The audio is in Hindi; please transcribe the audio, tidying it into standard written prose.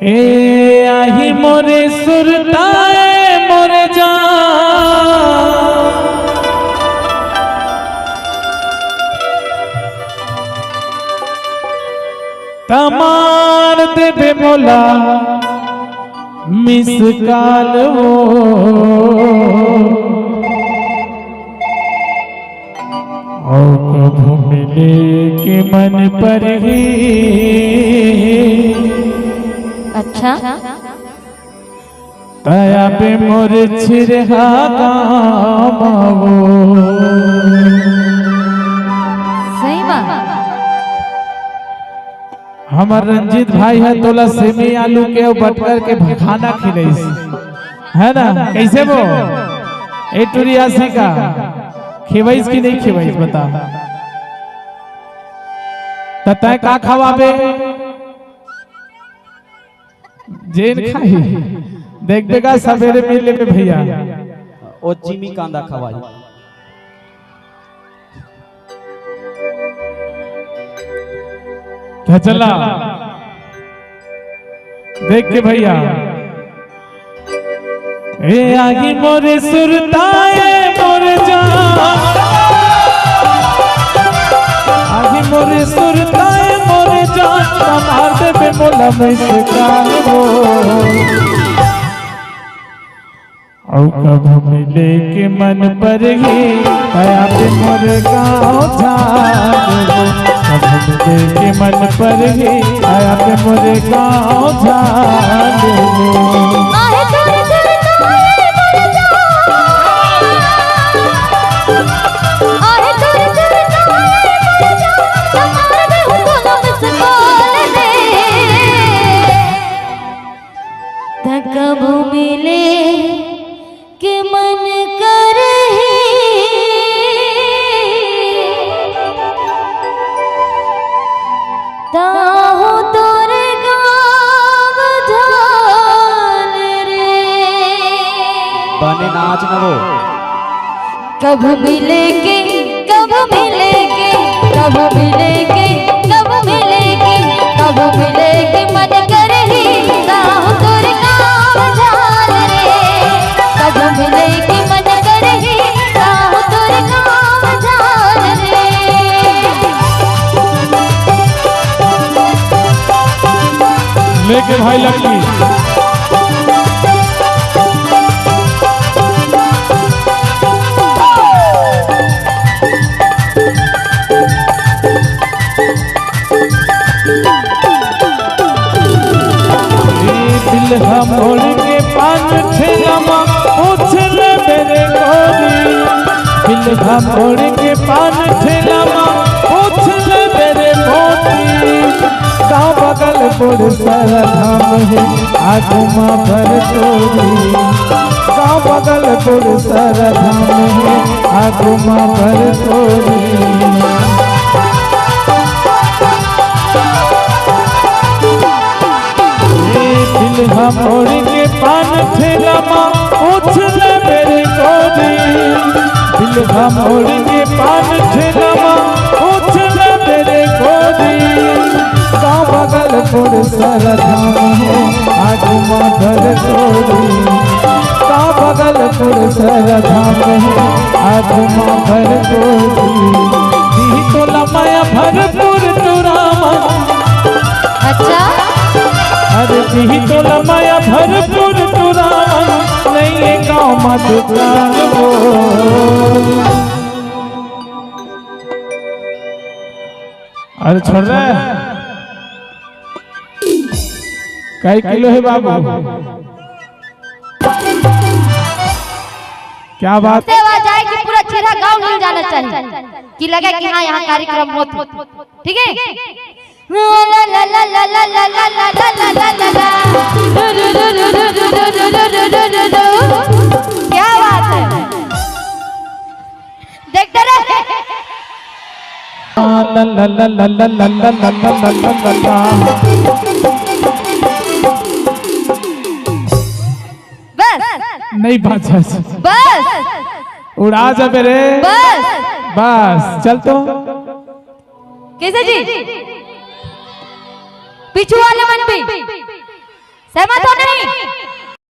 ए आही मोरे सुरताए मोरे जान तमार देवे मोला मिस काल हो कभू मिले के मन पर ही। अच्छा तया पे मोर छिरहा गामो सही बात। हमार रंजीत भाई है तोला सेमी आलू के और बटकर के खाना खिलाई है ना। कैसे वो ए टुरियासी का खिवाइस की नहीं खिवाइस बता तय का खवाबे जेन खाई देख बेगा सवेरे मिले पे भैया ओ चिमी कांदा खवाई क्या चला देख के भैया ए आगी मोरे सुरताए मोरे जान आगी मोरे सुरताए मोरे जान तमार देवे मोला मुस्कान हो औ कभू मिले के मन पर ही आया पे मोरे गाँव झाड़ कभू मिले के मन पर ही आया पे मोरे गाँव झाड़ कभू मिले के मन कर ताहो तोरे गाँव झाल रे बने नाच न वो कभू मिले के कभू मिले के कभू मिले के कभू मिले के कभू मिले के मन कर ही ताहो तोरे गाँव झाल रे कभू मिले के मन कर ही ताहो तोरे गाँव झाल रे। लेके भाई लड़की दिल हम मोड़ के पान ठेलामा पूछ ले मेरे गोरी दिल हम मोड़ के पान ठेलामा पूछ ले मेरे मोती गाँव बगल बोल सारा धाम है आगू माँ भर तोरी गाँव बगल बोल सारा धाम है आगू माँ भर तोरी हम मोड़ के पान ठेलामा पूछ ले मेरे गोरी दिल हम मोड़ के पान ठेलामा पूछ ले मेरे गोरी गाँव बगल पुर सारा धाम है आगू माँ भर तोरी गाँव बगल पुर सारा धाम है आगू माँ भर तोरी दी तो लमाया भरपूर तुरामा। अच्छा अरे दी तो लमाया भरपूर तुरान नहीं है गाँव में दुकान हो अरे छोड़ रहे कई किलो है बाबू क्या बात सेवा जाए कि पूरा चेहरा गांव मिल जाना चाहिए कि लगे कि हाँ यहाँ कार्यक्रम हो ठीक है। ला ला ला ला ला ला ला ला ला ला ला ला क्या बात है देखते रहे ला ला ला ला ला ला ला ला ला बस नहीं बात बस उड़ा जा मेरे बस बस चल तो कैसे जी पीछू वाले मन भी सहमत हो नहीं?